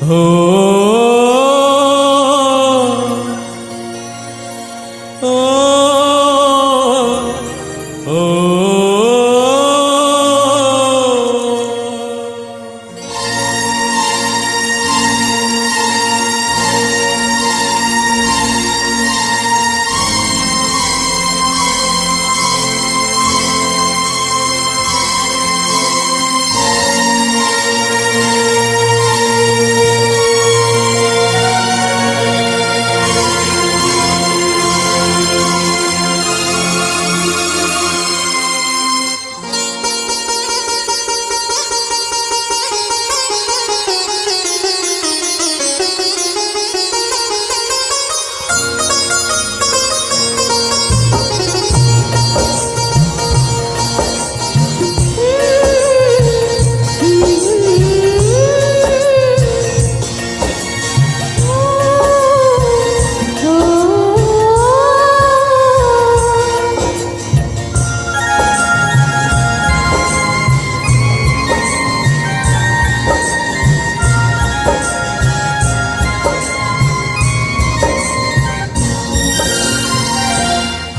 हो ओ, ओ,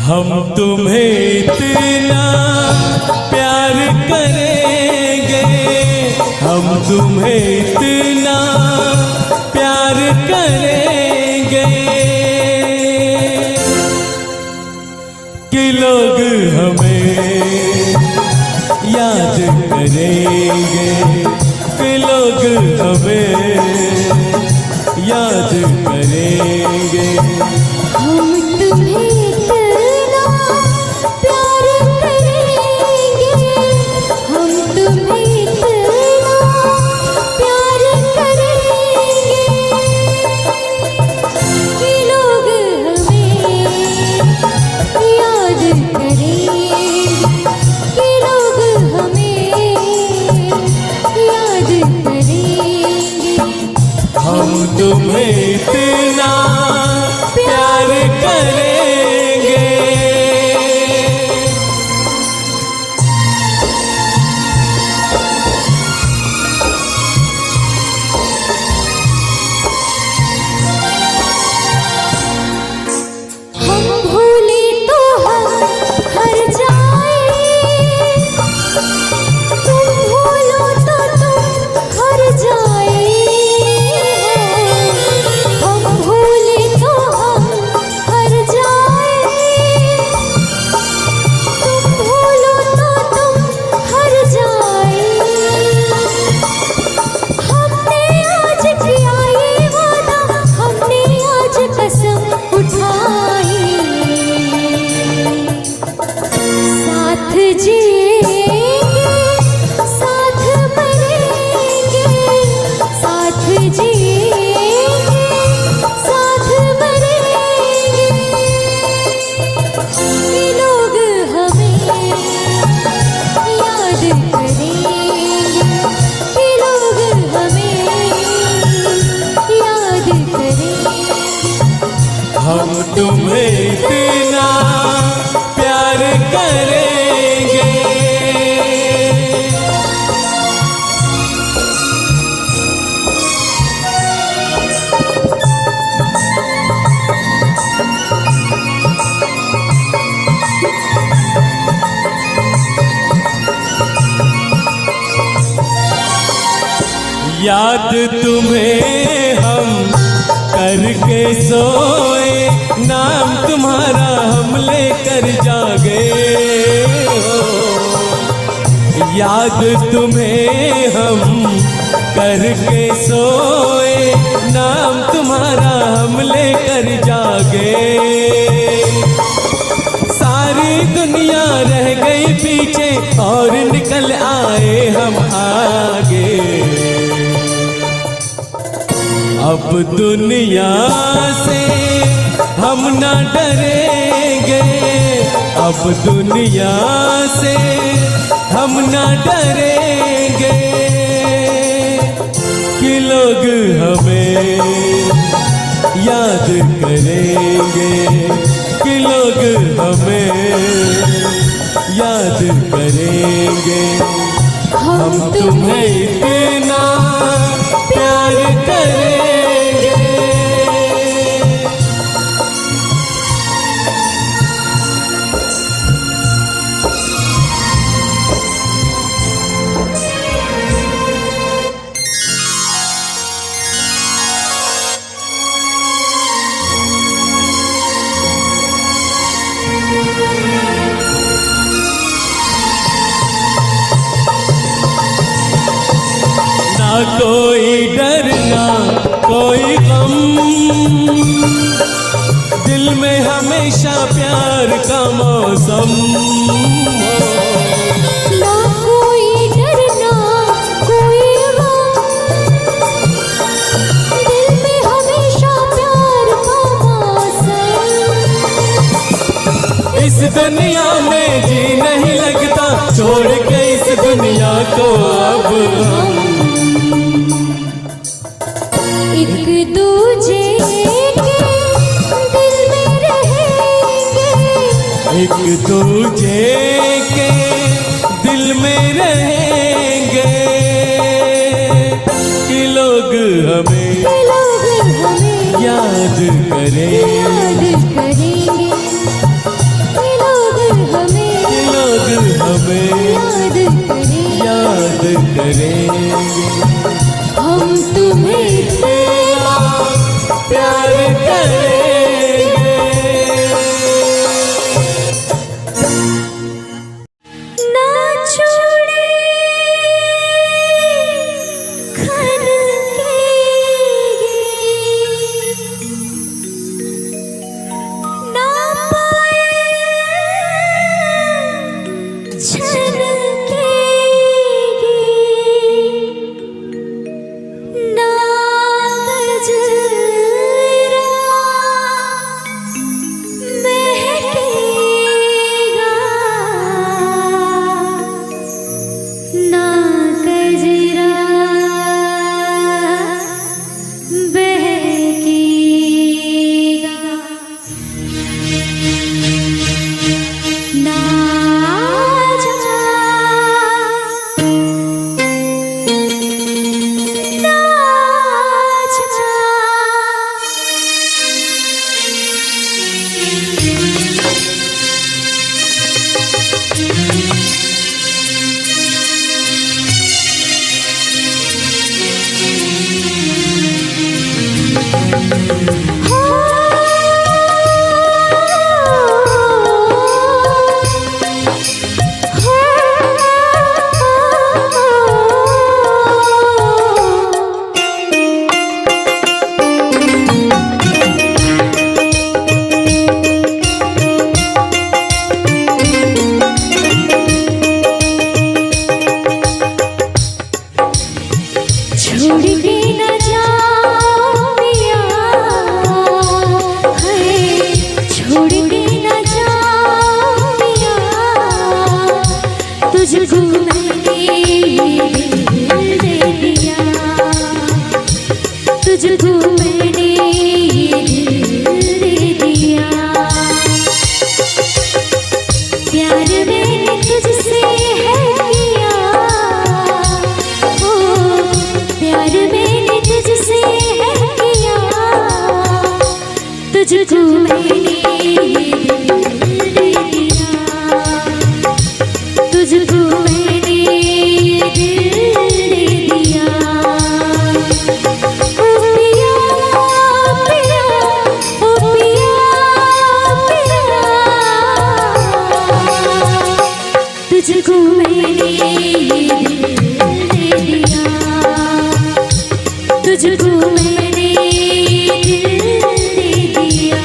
हम तुम्हें इतना प्यार करेंगे, हम तुम्हें इतना प्यार करेंगे कि लोग हमें याद करेंगे, कि लोग हमें याद करेंगे। हम तुम्हें तुम्हें इतना प्यार करेंगे। हम भूले तो हम हर जाए, तुम भूलो तो तुम हर जाए। हम तुम्हें इतना प्यार करेंगे। याद तुम्हें हम करके सोए, नाम तुम्हारा हम लेकर जागे हो। याद तुम्हें हम करके सोए, नाम तुम्हारा हम लेकर जागे। सारी दुनिया रह गई पीछे और निकल आए हम आगे। अब दुनिया से हम न डरेंगे, अब दुनिया से हम न डरेंगे कि लोग हमें याद करेंगे, कि लोग हमें याद करेंगे। हम तुम्हें इतना प्यार करेंगे। हमेशा प्यार का मौसम हो। ना कोई डरना कोई गम, दिल में हमेशा प्यार का मौसम। इस दुनिया में जी नहीं लगता, छोड़ के इस दुनिया को अब हम एक दूजे के दिल में रहेंगे, एक दूजे के दिल में रहेंगे कि लोग हमें याद करें, याद करेंगे, ये लोग हमें याद करेंगे। हम तुम्हें इतना प्यार करेंगे। ना छोड़े खन ना पाए छन ना गजरा महकेगा, ना गजरा बहकेगा, ना जा छोड़ के न जाओ पिया, है छोड़ के न जाओ पिया, तुझको मैंने दिल दे दिया, तुझको मैंने दिल दे दिया। प्यार मैंने तुझसे है किया, प्यार मैंने तुझसे है किया, तुझको मैंने दिल दे दिया, तुझको मैंने दिल दे दिया। ओ पिया पिया, ओ पिया पिया, तुझको मैंने दिल दे दिया, तुझको मैंने दिल दे दिया।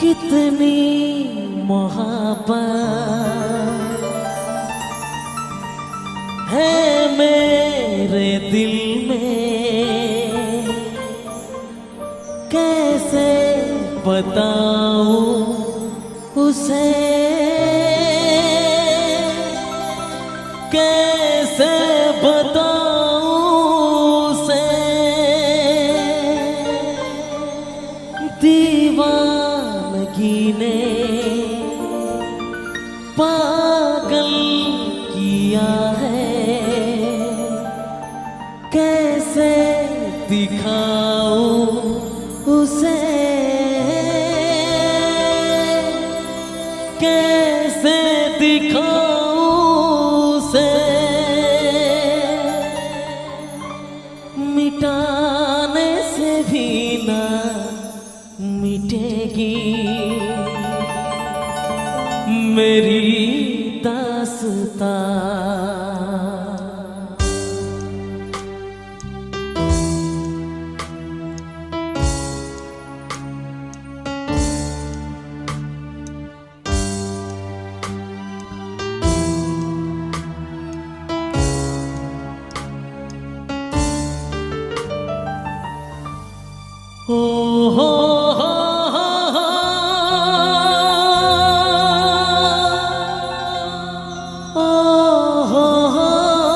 कितनी मोहब्बत है मेरे दिल में, कैसे बताऊं उसे, कैसे बताऊं उसे। दीवानगी ने पागल किया है, कैसे दिखाऊं उसे, कैसे दिखाऊं उसे। मिटाने से भी ना मिटेगी मेरी दास्तां। ओ हो हो हो हो हो।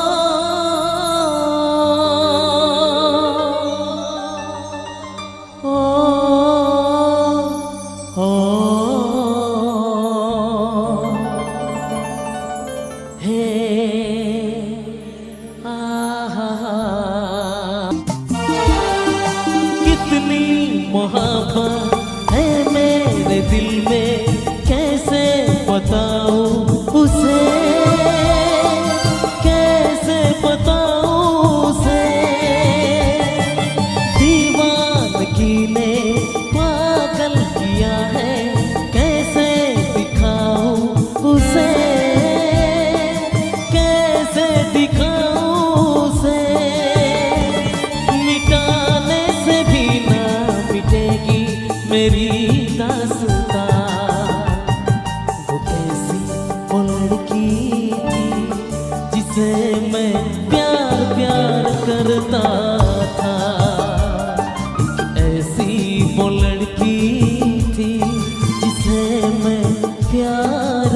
जिसे मैं प्यार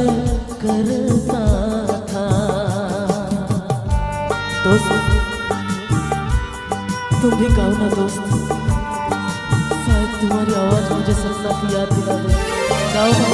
करता था। दोस्त तुम भी गाओ ना दोस्त, शायद तुम्हारी आवाज मुझे सपना की याद दिला दे। गाओ ना।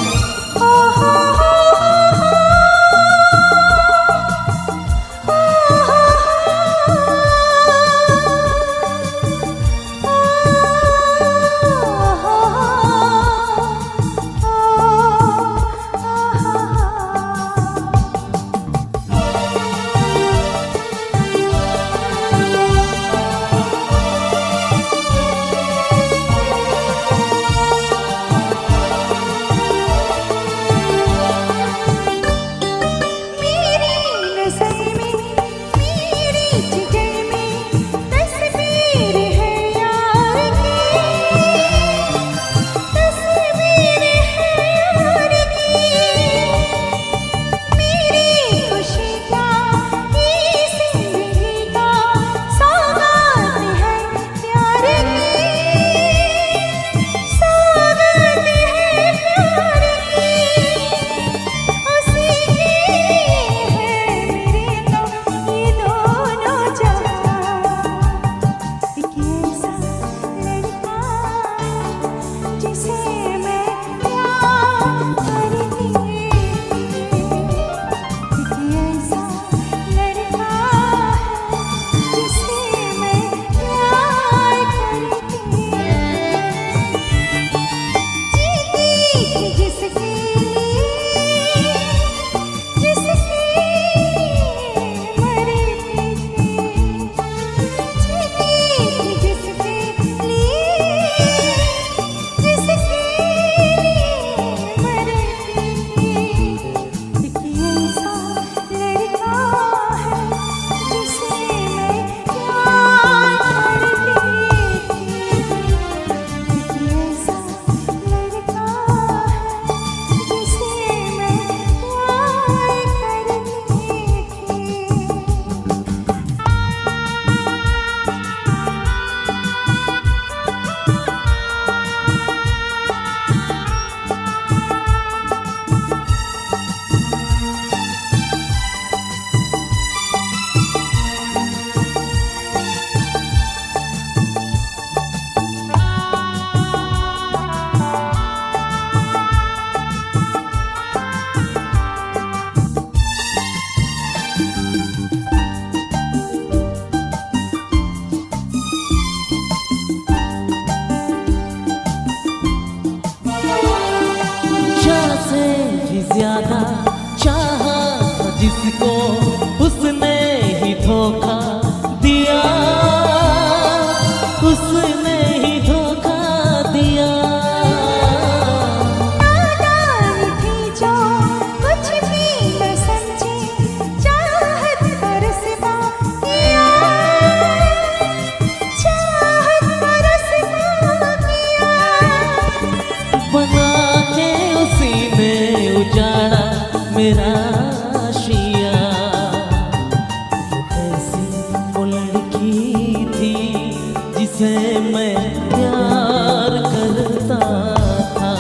ज्यादा चाहा था जिसको उसने ही धोखा दिया, उसने ही धोखा दिया। नादान थी जो कुछ भी न समझी, चाहत पर सिवा किया, चाहत पर सिवा किया। बना के उसी ने उजाड़ा मेरा आशिया। वो कैसी लड़की थी जिसे मैं प्यार करता था।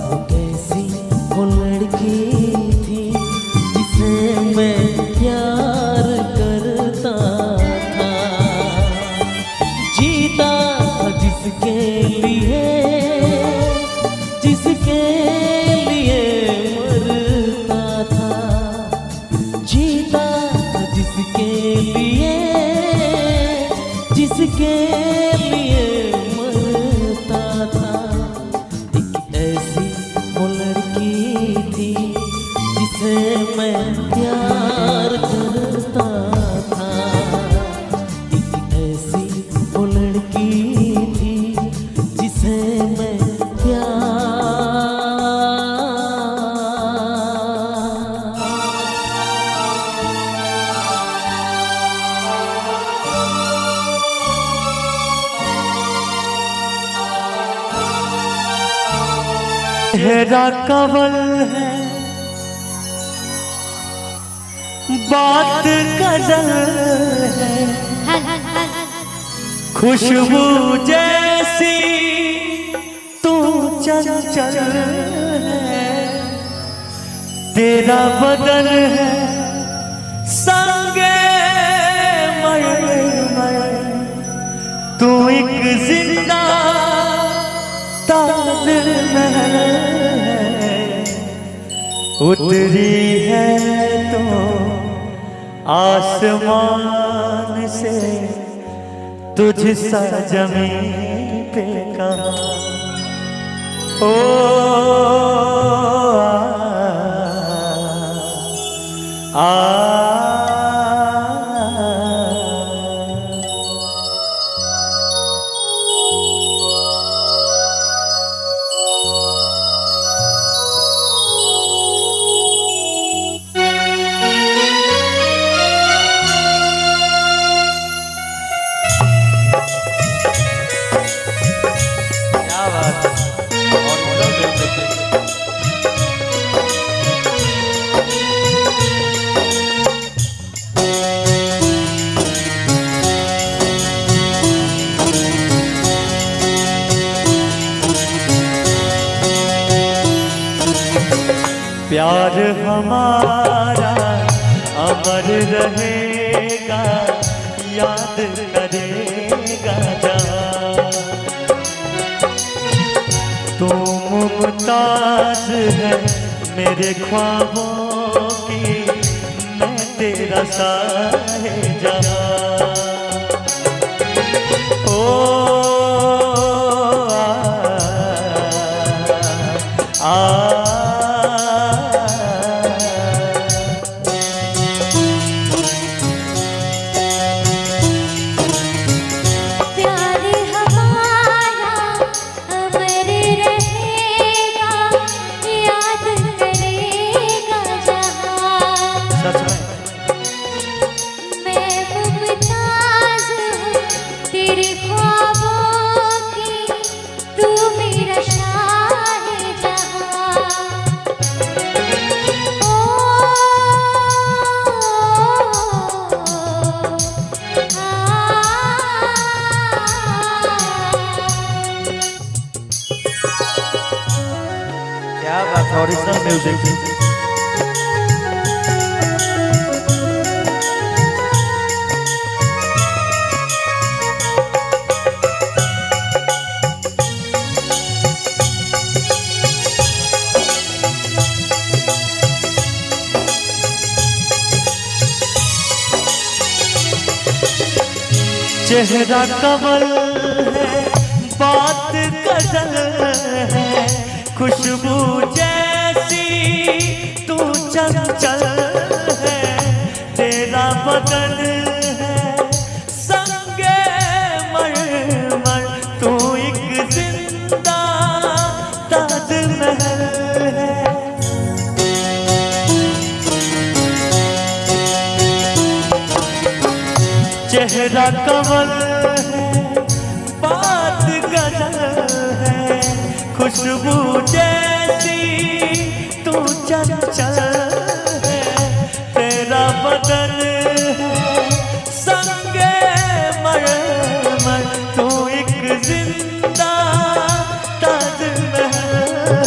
वो कैसी लड़की थी जिसे मैं प्यार करता था। जीता था जिसके लिए, जिसके लिए मरता था। जीता था जिसके लिए, जिसके लिए मरता था। एक ऐसी वो लड़की थी जिसे मैं प्यार करता था। एक ऐसी वो लड़की थी जिसे मैं गहरा कवल है, बात गजल है, खुशबू जैसी तू चंचल है, तेरा बदन है संगे मरमर, तू एक जिंदा ताजमहल है, उतरी है तो आसमान से, तुझ सा जमीन पे कहाँ। ओ प्यार हमारा अमर रहेगा, याद करेगा जहाँ। तू मुमताज है मेरे ख्वाबों की, मैं तेरा साहिबजादा। ओ ओरिजिनल म्यूजिक। चेहरा कमल है, बात गजल है, खुशबू जैसी तू चंचल है, तेरा बदन है संगे मरमर, तू एक जिंदा ताजमहल है। चेहरा कमल है, बात गजल है, खुशबू जैसी तू चंचल है, तेरा बदन है संगे मरमर, तू एक जिंदा ताजमहल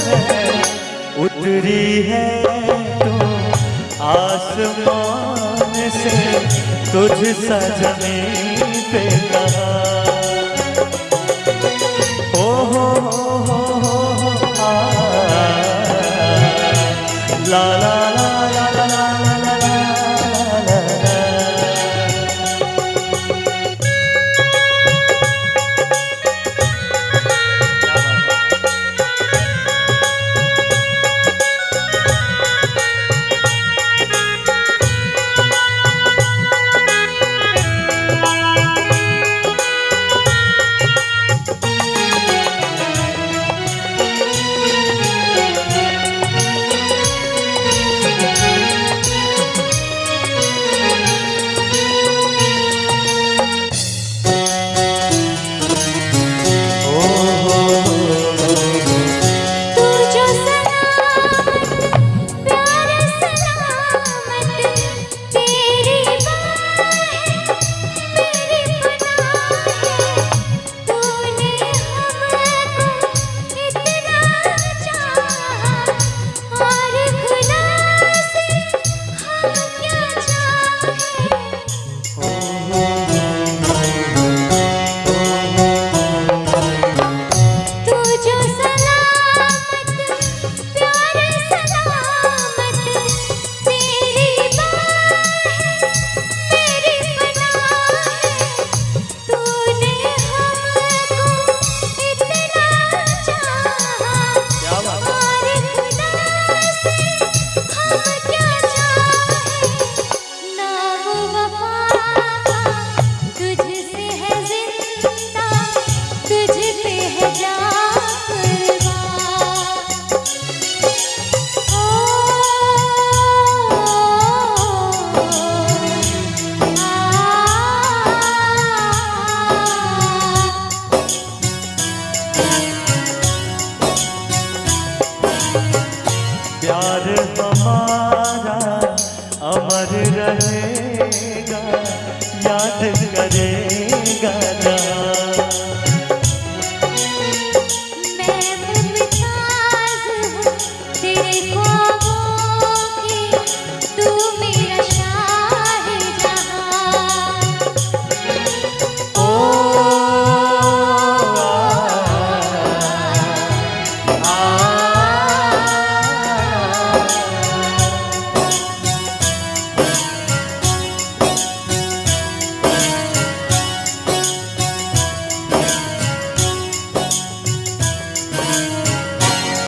है, उतरी है तो आसमान से, तुझ सा जमीन पे कहाँ। ओ हो ला ला ला ला ला ला ला ला ला ला। प्यार हमारा अमर रहे।